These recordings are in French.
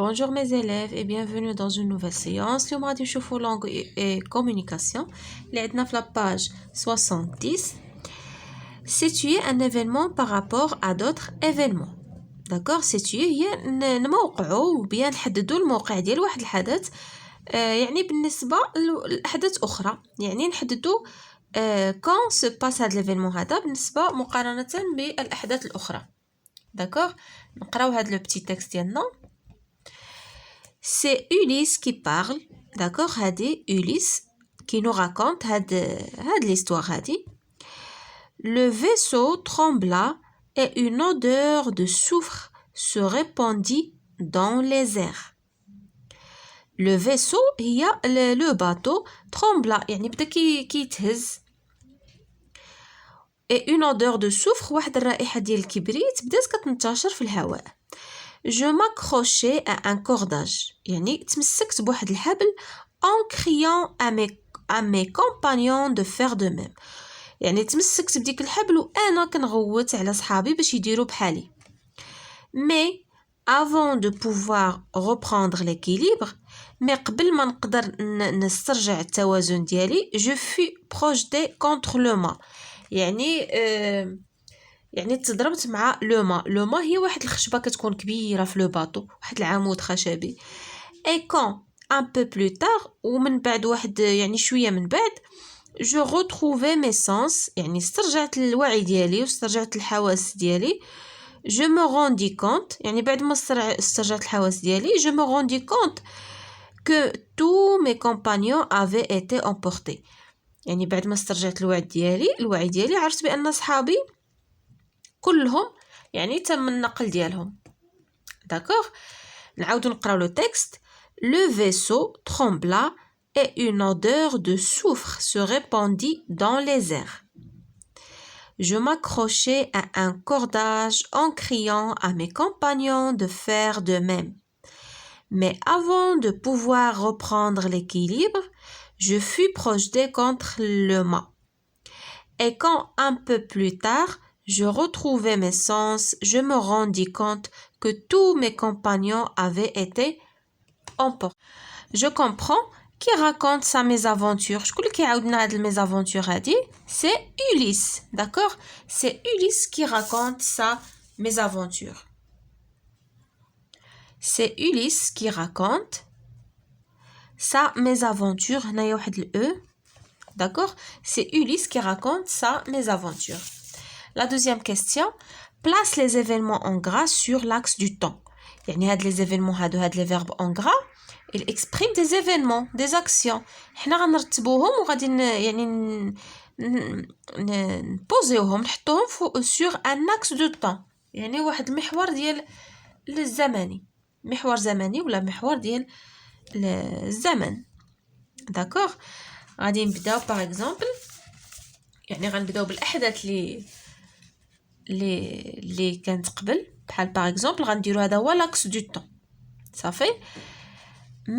Bonjour mes élèves et bienvenue dans une nouvelle séance. اليوم غادي نشوفوا langue et communication. اللي عندنا في la page 70. Situer un événement par rapport à d'autres événements. D'accord, situer هي نموقعوا وبيان نحددوا الموقع ديال واحد الحدث يعني بالنسبة لأحداث أخرى. يعني نحددوا quand se passe هذا l'événement هذا بالنسبة مقارنة بالأحداث الأخرى. D'accord, نقراو هذا le petit texte ديالنا. C'est Ulysse qui parle, d'accord, هادي Ulysse qui nous raconte هاد l'histoire هادي. Le vaisseau trembla et une odeur de soufre se répandit dans les airs. Le vaisseau هي le bateau trembla يعني بدا كيتهز. Et une odeur de soufre واحد الرائحة ديال الكبريت بدات كتنتشر في الهواء. Je m'accrochais à un cordage يعني تمسكت بواحد الحبل en criant à mes compagnons de faire de même يعني تمسكت بديك الحبل وانا كنغوت على صحابي باش يديروا بحالي. Mais avant de pouvoir reprendre l'équilibre mais قبل ما نقدر نسترجع التوازن ديالي je fus projeté contre le mât يعني تضربت مع لو ما هي واحد الخشبه كتكون كبيره في لو باطو واحد العمود خشبي. اي كون ان بو بلو تار ومن بعد واحد يعني شويه من بعد جو روتروفي مي سانس يعني استرجعت الوعي ديالي واسترجعت الحواس ديالي. جو مو روندي كونت يعني بعد ما استرجعت الحواس ديالي جو مو روندي كونت que tous mes compagnons avaient été emportés يعني بعد ما استرجعت الوعي ديالي عرفت بان صحابي كلهم يعني تم النقل ديالهم. داكوغ نعاودو نقراو لو تكست. Le vaisseau trembla et une odeur de soufre se répandit dans les airs. Je m'accrochais à un cordage en criant à mes compagnons de faire de même. Mais avant de pouvoir reprendre l'équilibre, je fus projeté contre le mât. Et quand un peu plus tard, je retrouvais mes sens, je me rendis compte que tous mes compagnons avaient été emportés. Je comprends qui raconte sa mésaventures. شكون اللي كيعاودنا هاد الميزافونتور هادي؟ C'est Ulysse, d'accord? C'est Ulysse qui raconte sa mésaventure. C'est Ulysse qui raconte sa mésaventure. هنايا واحد ال d'accord? C'est Ulysse qui raconte sa mésaventure. La deuxième question, place les événements en gras sur l'axe du temps. يعني هاد les événements هاد les verbes en gras, ils expriment des événements, des actions. حنا غنرتبوهم وغادي يعني نبوزيوهم نحطوهم sur un axe de temps. يعني واحد المحور ديال الزمني. محور زمني ولا محور ديال الزمن. داكوغ غادي نبداو باغ اكزومبل يعني غنبداو بالاحداث اللي كانت قبل بحال باغ اكزومبل غنديرو هذا هو لاكس دو طون صافي.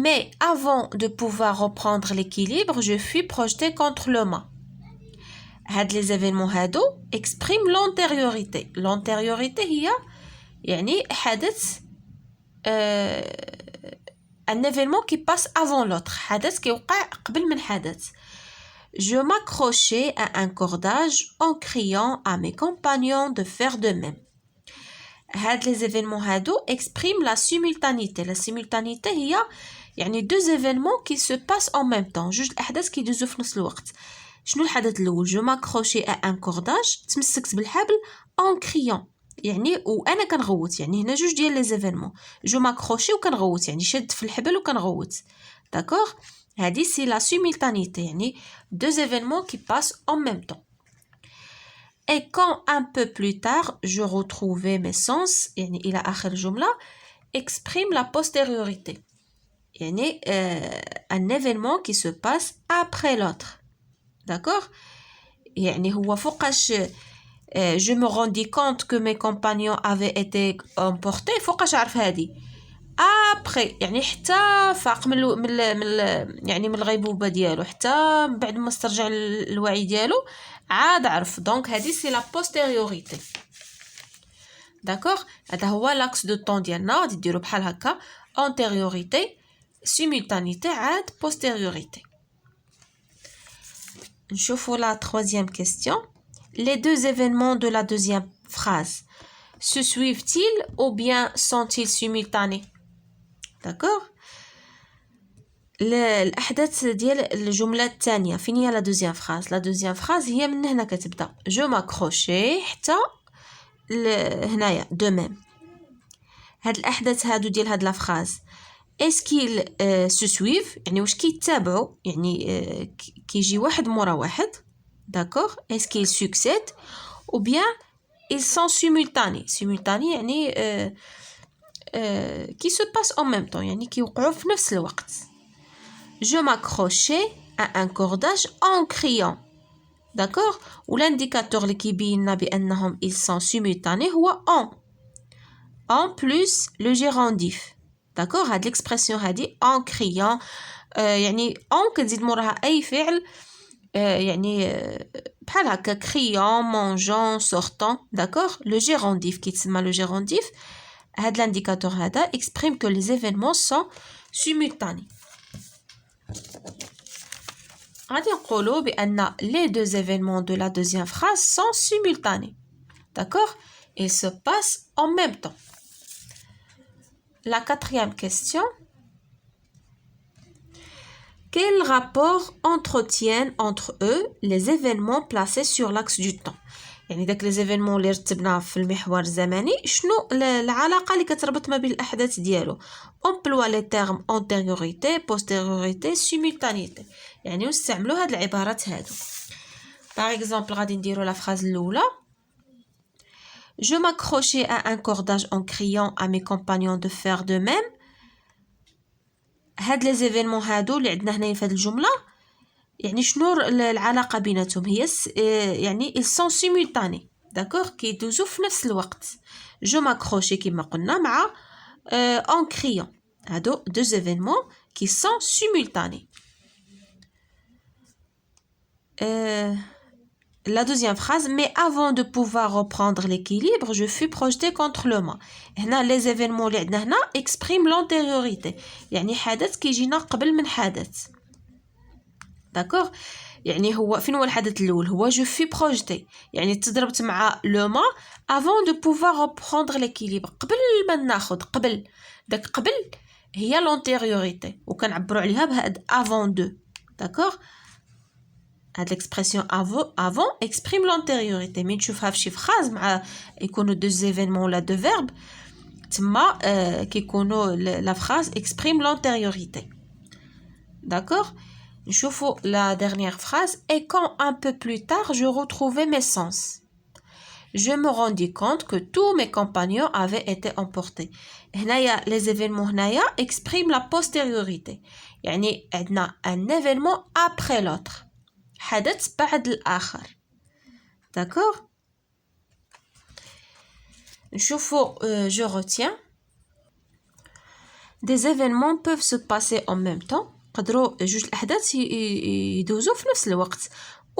Mais avant de pouvoir reprendre l'équilibre, je fus projeté contre le mât. هاد les événements هادو expriment l'antériorité. L'antériorité هي يعني حدث un événement qui passe avant l'autre. حدث كيوقع قبل من حدث. Je m'accrochais à un cordage en criant à mes compagnons de faire de même. هاد les événements هادو expriment la simultanéité. La simultanéité هي يعني deux événements qui se passent en même temps. جوج الأحداث كيدوزو في نفس الوقت. شنو الحدث الأول؟ Je m'accrochais à un cordage تمسكت بالحبل en criant يعني وانا كنغوت يعني هنا جوج ديال لي زيفينمون. جو ماكروشي وكنغوت يعني شد في الحبل وكنغوت. داكوغ هادي سي لا سيمultanéité يعني deux événements qui passent en même temps. Et quand un peu plus tard je retrouvais mes sens يعني الى اخر جمله exprime la postériorité يعني un événement qui se passe après l'autre. D'accord يعني هو فوقاش je me rendis compte que mes compagnons avaient été emportés. فوقاش عرف هادي après يعني حتى فاق من يعني من الغيبوبه ديالو حتى بعد ما استرجع الوعي ديالو عاد عرف. دونك هادي سي لا بوستيريوريتي. داكوغ هذا هو لاكس دو طون ديالنا غادي ديرو بحال هكا antériorité simultanéité عاد postériorité. نشوفوا la troisième question. Les deux événements de la deuxième phrase se suivent-ils ou bien sont-ils simultanés? D'accord. الأحداث ديال الجملة الثانية فين هي la deuxième phrase. La deuxième phrase هي من هنا كتبدا je m'accrochais حتى هنايا de même. هاد الأحداث هادو ديال هاد لا phrase est-ce qu'ils se suivent يعني واش كيتابعوا يعني كيجي واحد مورا واحد. d'accord. est-ce qu'ils succèdent ou bien ils sont simultanés. simultanés يعني qui se passe en même temps يعني كيوقعوا في نفس الوقت. je m'accrochais à un cordage en criant. d'accord. والindicateur اللي كيبيننا بأنهم ils sont simultanés هو en plus le gérondif. d'accord. هاد l'expression هادي en criant يعني en كتزيد موراها اي فعل يعني بحال هكا criant mangeant sortant. d'accord. le gérondif كيتسمى le gérondif هاد l'indicateur هذا exprime que les événements sont simultanés. غادي نقولوا بأن les deux événements de la deuxième phrase sont simultanés. d'accord. ils se passent en même temps. La quatrième question. Quel rapport entretiennent entre eux les événements placés sur l'axe du temps. يعني داك les événements اللي رتبناه في المحور الزمني شنو العلاقة اللي كتربط ما بين الأحداث ديالو. emploie les termes antériorité, postériorité, simultanéité. يعني نستعملوا هاد العبارات هادو. par exemple غادي نديرو لا phrase الأولى. Je m'accrochais à un cordage en criant à mes compagnons de faire de même. هاد les événements هادو اللي عندنا هنايا في هاد الجملة يعني شنو العلاقة بيناتهم هي يعني ils sont simultanés. d'accord. كيدوزو في نفس الوقت. je m'accrochais كما قلنا مع en criant. هادو deux événements qui sont simultanés. La deuxième phrase, mais avant de pouvoir reprendre l'équilibre, je fus projeté contre le mât. هنا les événements اللي عندنا هنا expriment l'antériorité. يعني حدث كيجينا قبل من حدث. d'accord. يعني هو فين هو الحدث الأول هو je fus projeté يعني تضربت مع le mât avant de pouvoir reprendre l'équilibre. قبل ما ناخد قبل داك قبل هي l'antériorité وكنعبروا عليها بهاد avant de. d'accord. هاد l'expression avant exprime l'antériorité. مين تشوفها في شي phrase مع يكونوا deux événements ولا deux verbes تما كيكونوا la phrase exprime l'antériorité. d'accord. نشوفوا la dernière phrase. Et quand un peu plus tard je retrouvais mes sens, je me rendis compte que tous mes compagnons avaient été emportés. هنايا les événements هنايا expriment la postériorité يعني عندنا un événement après l'autre حدث بعد الآخر. d'accord. نشوفوا je retiens. des événements peuvent se passer en même temps. قدروا جوج الأحداث يدوزوا في نفس الوقت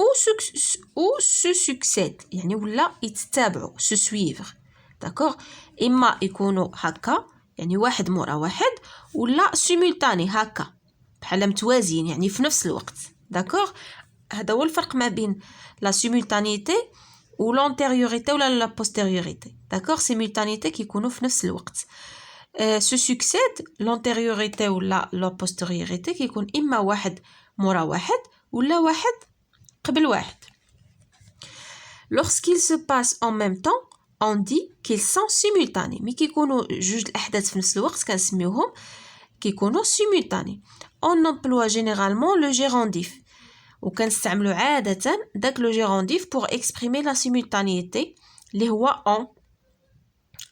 ou se succèdent يعني ولا يتتابعوا se suivre. d'accord. إما يكونوا هكا يعني واحد مورا واحد ولا simultané هكا بحال متوازيين يعني في نفس الوقت. d'accord. هذا هو الفرق ما بين la simultanéité و l'antériorité ولا la postériorité. d'accord. simultanéité كيكونوا في نفس الوقت. se succède l'antériorité ولا la postériorité كيكون إما واحد مورا واحد ولا واحد قبل واحد. lorsqu'ils se passent en même temps on dit qu'ils sont simultanés. مي كيكونوا جوج الأحداث في نفس الوقت كنسميوهم كيكونوا simultanés. on emploie généralement le gérondif وكنستعملوا عادة داك لو gérondif pour exprimer la simultanéité اللي هو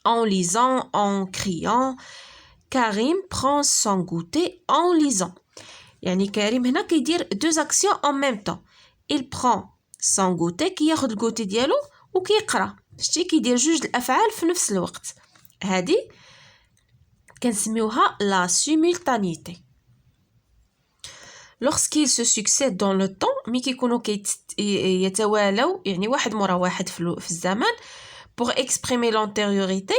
en lisant, en criant. Karim prend son goûter en lisant. يعني كريم هنا كيدير deux actions en même temps. il prend son goûter كياخد الكوتي ديالو وكيقرا. شتي كيدير جوج الافعال في نفس الوقت. هذه كنسميوها la simultanéité. lorsqu'ils se succèdent dans le temps مي كيكونوا يتوالوا يعني واحد مورا واحد في الزمن pour exprimer l'antériorité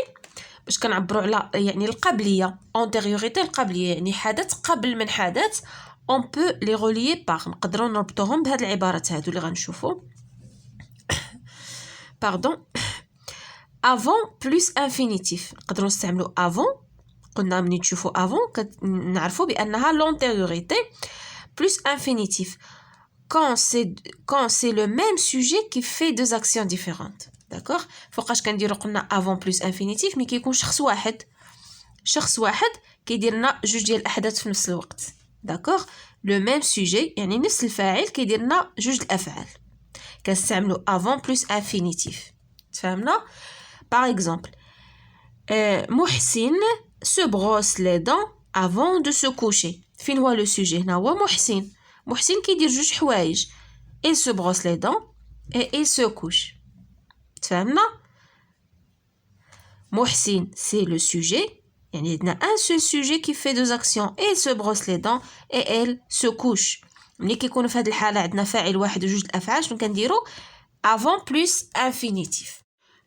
باش كنعبروا على يعني القبليه antériorité القبليه يعني حدث قبل من حدث on peut les relier par نقدروا نربطوهم بهاد العبارات هادو اللي غنشوفوا pardon avant plus infinitif نقدروا نستعملوا avant قلنا ملي تشوفوا avant نعرفوا بانها l'antériorité plus infinitif quand c'est le même sujet qui fait deux actions différentes. D'accord? فوقاش كنديروا قلنا avant plus infinitif مي كيكون شخص واحد كيدير لنا جوج ديال الاحداث في نفس الوقت. داكوغ لو ميم سوجي يعني نفس الفاعل كيدير لنا جوج الافعال كنستعملوا avant plus infinitif. تفهمنا؟ par exemple محسن se brosse les dents avant de se coucher. فين هو لو سوجي هنا؟ هو محسن كيدير جوج حوايج il se brosse les dents et il se couche. تفهمنا؟ محسن c'est le sujet يعني عندنا un seul sujet qui fait deux actions il se brosse les dents et elle se couche. ملي كيكونوا في هذه الحاله عندنا فاعل واحد وجوج الافعال شنو كنديروا avant plus infinitif.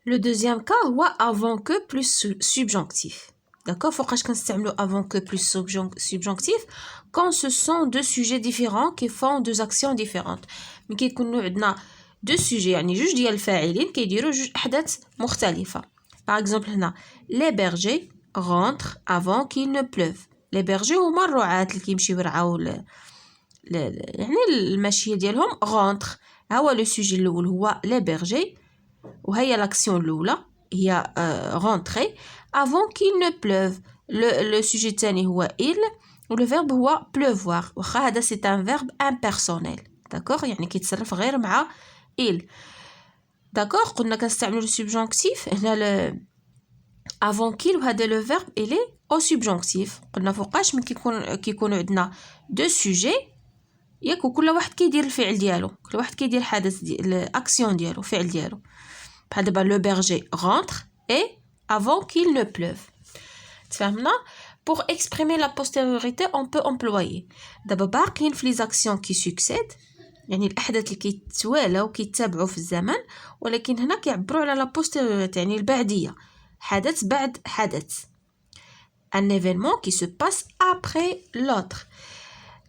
le deuxième cas هو avant que plus subjonctif. D'accord? فوقاش كنستعملوا avant que plus subjonctif quand ce sont deux sujets différents qui font deux actions différentes. ملي كيكونوا عندنا deux sujets يعني جوج ديال الفاعلين كيديروا جوج احداث مختلفه. par exemple هنا les bergers rentrent avant qu'il ne pleuve. les bergers هما الرعاة اللي كيمشيو يرعاو يعني الماشيه ديالهم rentre. ها هو لو سوجي الاول هو les bergers وهي لاكسيون الاولى هي rentrer avant qu'il ne pleuve. le sujet الثاني هو il و le verbe هو pleuvoir. واخا هذا c'est un verbe impersonnel. d'accord يعني كيتصرف غير مع il. d'accord قلنا كنستعملوا le subjonctif هنا avant qu'il وهذا le verbe il est au subjonctif. قلنا فوقاش من كيكونوا عندنا deux sujets ياك وكل واحد كيدير الفعل ديالو كل واحد كيدير حدث الاكسيون ديالو الفعل ديالو. بحال دابا le berger rentre et avant qu'il ne pleuve. تفهمنا؟ pour exprimer la postériorité on peut employer دابا باقيين في les actions qui succèdent يعني الأحداث اللي كيتوالوا وكيتابعوا في الزمن ولكن هنا كيعبروا على لا postériorité يعني البعدية حدث بعد حدث un événement qui se passe après l'autre.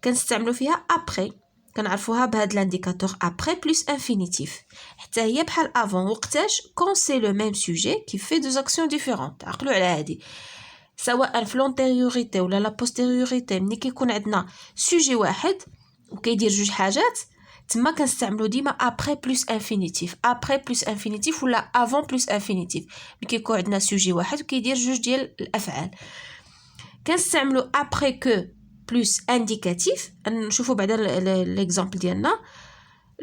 كنستعملوا فيها après كنعرفوها بهاد الانديكاتور après plus infinitif حتى هي بحال avant وقتاش quand c'est le même sujet qui fait deux actions différentes. عقلوا على هادي سواء في l'antériorité ولا لا postériorité ملي كيكون عندنا sujet واحد وكيدير جوج حاجات تما كنستعملوا ديما après plus infinitif ولا avant plus infinitif ملي كيكون عندنا sujet واحد وكيدير جوج ديال الافعال. كنستعملوا après que plus indicatif. نشوفوا بعدا l'exemple ديالنا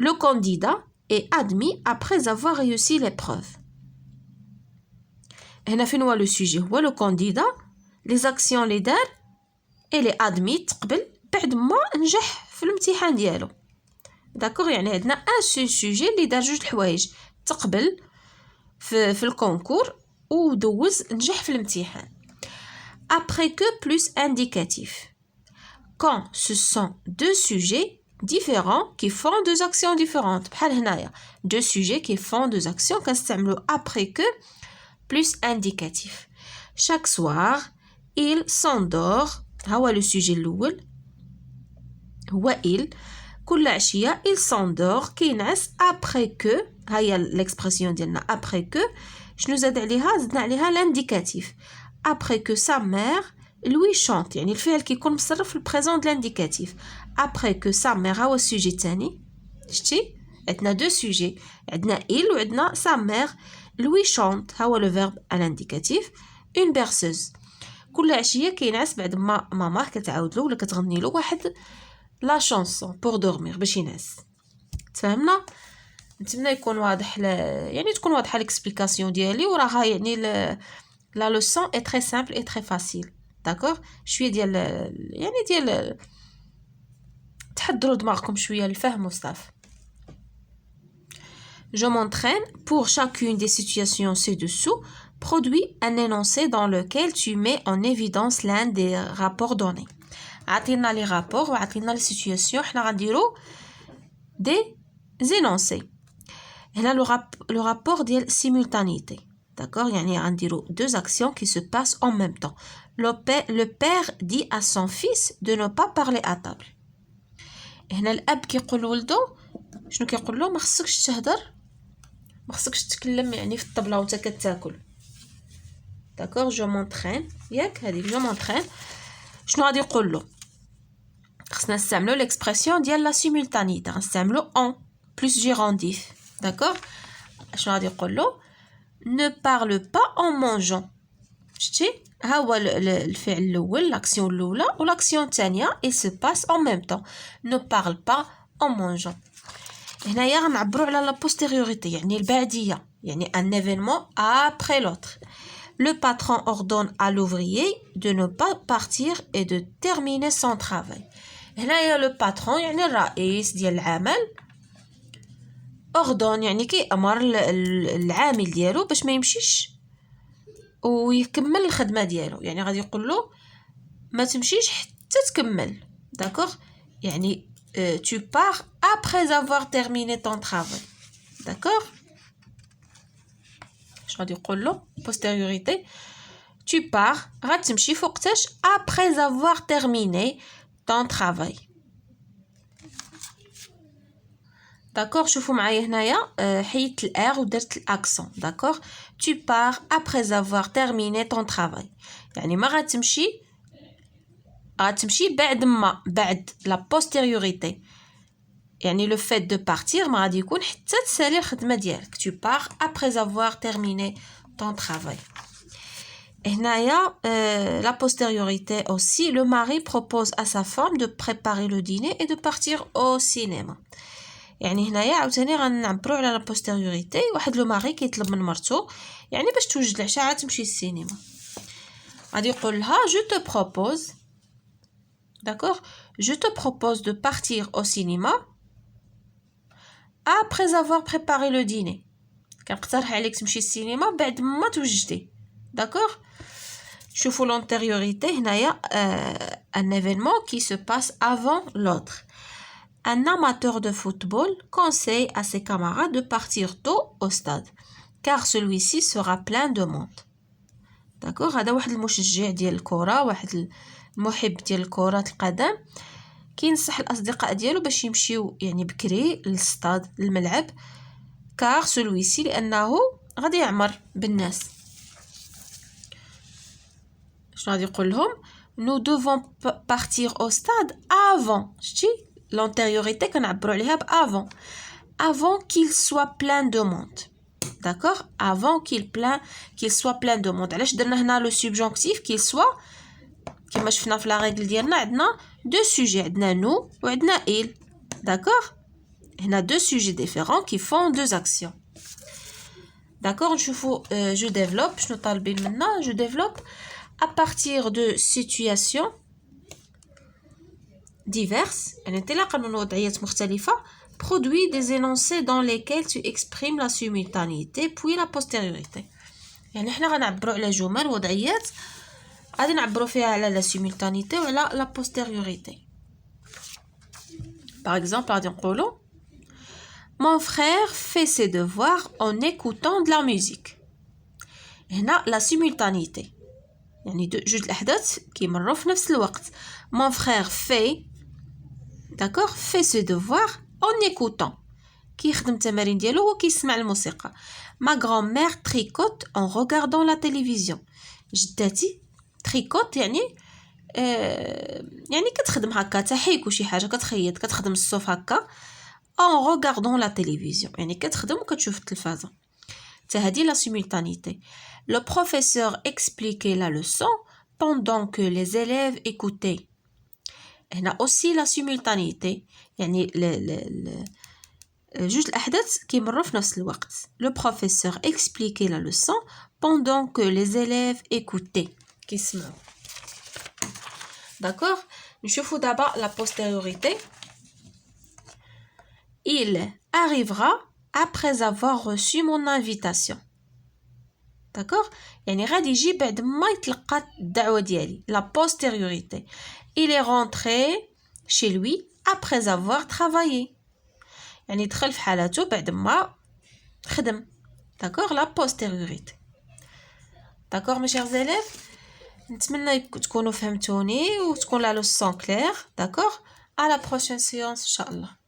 le candidat est admis après avoir réussi l'épreuve. هنا فين هو le sujet هو le candidat les actions اللي دار et les admis تقبل بعد ما نجح في الامتحان ديالو. داكوغ يعني عندنا ان سوجي اللي دار جوج الحوايج تقبل في الكونكور ودوز نجح في الامتحان. après que plus indicatif quand ce sont deux sujets différents qui font deux actions différentes. بحال هنايا deux sujets qui font deux actions كنستعملوا après que plus indicatif. chaque soir il s'endort ها هو لو سوجي الاول هو il كل عشية il s'endort كينعس après que هي l'expression ديالنا après que شنو زاد عليها زدنا عليها l'indicatif après que sa mère lui chante يعني الفعل كيكون مصرف في البريزون ديال l'indicatif après que sa mère هو السوجي الثاني شتي عندنا دو سوجي عندنا il وعندنا sa mère lui chante هو le verbe à l'indicatif une berceuse كل عشية كينعس بعد ما ماماه كتعاود له ولا كتغني له واحد لا شانسون بور دورمير باش ينعس. تفهمنا؟ نتمنى يكون واضح يعني تكون واضحه الاكسبليكاسيون ديالي وراها يعني لا لوسون اي تري سامبل اي تري فاسيل. داكوغ شويه ديال يعني ديال تحضروا دماغكم شويه للفهم وصافي. Je m'entraîne pour chacune des situations ci-dessous. Produis un énoncé dans lequel tu mets en évidence l'un des rapports donnés. عطينا لي رابور وعطينا لي سيتوياسيون حنا غنديرو دي زينونسي. هنا لو رابور ديال simultanéité d'accord يعني غنديرو deux actions qui se passent en même temps. Le père dit à son fils de ne pas parler à table. هنا الاب كيقول لولدو شنو كيقول له؟ ما خصكش تهضر، ما خصكش تتكلم يعني في الطبله وانت كتاكل. داكور جو مونطرين ياك هذيك جو مونطرين. شنو غادي يقول له؟ خصنا نستعملو ليكسبرسيون ديال لا سيمولتانيتي، غنستعملو اون بلس جيرونديف. داكور شنو غادي يقول له؟ ne parle pas en mangeant. شتي ها هو الفعل الاول لاكسيون الاولى ولاكسيون الثانيه il se passe en même temps. ne parle pas en mangeant. هنايا غنعبروا على لا بوستيريوريتي يعني البعديه، يعني un événement après l'autre. Le patron ordonne à l'ouvrier de ne pas partir et de terminer son travail. هنايا لو باترون يعني الرئيس ديال العمل، ordonne يعني كيأمر العامل ديالو باش ما يمشيش ويكمل الخدمه ديالو، يعني غادي يقول له ما تمشيش حتى تكمل. داكوغ يعني tu pars après avoir terminé ton travail. داكوغ شنو غادي يقول له؟ postériorité tu pars غتمشي فوقتاش après avoir terminé ton travail. داكوغ شوفوا معايا هنايا حيدت الار ودرت الاكسون. داكوغ tu pars après avoir terminé ton travail يعني ما غتمشي بعد لا postériorité يعني لو فيت دو بارتير ما غادي يكون حتى تسالي الخدمه ديالك. tu pars après avoir terminé ton travail. هنايا la postériorité aussi le mari propose à sa femme de préparer le dîner et de partir au cinéma. يعني هنايا عاوتاني غنعبروا على لا بوستيريوريتي. واحد لو ماري كيطلب من مرتو يعني باش توجد العشاء عاد تمشي للسينما، غادي يقول لها je te propose d'accord je te propose de partir au cinéma après avoir préparé le dîner. كنقترح عليك تمشي للسينما بعد ما توجدي. d'accord شوفوا l'antériorité هنايا un événement qui se passe avant l'autre. Un amateur de football conseille à ses camarades de partir tôt au stade car celui-ci sera plein de monde. d'accord هذا واحد المشجع ديال الكرة، واحد المحب ديال كرة القدم كينصح الاصدقاء ديالو باش يمشيو يعني بكري للستاد الملعب car celui-ci لانه غادي يعمر بالناس. شنو غادي يقول لهم؟ nous devons partir au stade avant. شتي l'antériorité كنعبروا عليها ب avant qu'il soit plein de monde. d'accord avant qu'il soit plein de monde. علاش درنا هنا لو سوبجونكتيف qu'il soit؟ كما شفنا في لا ريغل ديالنا عندنا دو سوجي، عندنا نو وعندنا il. d'accord هنا دو سوجي ديفيرون qui font deux actions. d'accord نشوفوا je développe شنو طالبين منا. je développe à partir de situations diverses يعني انطلاقا من وضعيات مختلفة produit des énoncés dans lesquels tu exprimes la simultanéité puis la postériorité. يعني حنا غنعبروا على جمل وضعيات غادي نعبروا فيها على la simultanéité وعلى la postériorité. par exemple غادي نقولوا mon frère fait ses devoirs en écoutant de la musique. هنا la simultanéité يعني جوج الأحداث كيمروا في نفس الوقت. mon frère fait d'accord fait ses devoirs en écoutant كيخدم التمارين ديالو هو كيسمع الموسيقى. ma grand-mère tricote en regardant la télévision. جدتي tricote يعني يعني كتخدم هكا تحيك وشي حاجه كتخيط كتخدم الصوف هكا en regardant la télévision يعني كتخدم وكتشوف التلفازه. حتى هذه لا سيمولتانيتي. le professeur expliquait la leçon pendant que les élèves écoutaient. هنا aussi la simultanéité يعني جوج الأحداث كيمروا في نفس الوقت. le professeur expliquait la leçon pendant que les élèves écoutaient كيسمعوا. d'accord نشوفوا دابا la postériorité. il arrivera après avoir reçu mon invitation. d'accord يعني غادي يجي بعد ما يتلقى الدعوة ديالي la postériorité. il est rentré chez lui après avoir travaillé يعني دخل في حالته بعد ما خدم. d'accord la postériorité. داكوغ مي شيرز élèves نتمنى تكونوا فهمتوني وتكون لا لوسون كلير. داكوغ، à la prochaine séance ان شاء الله.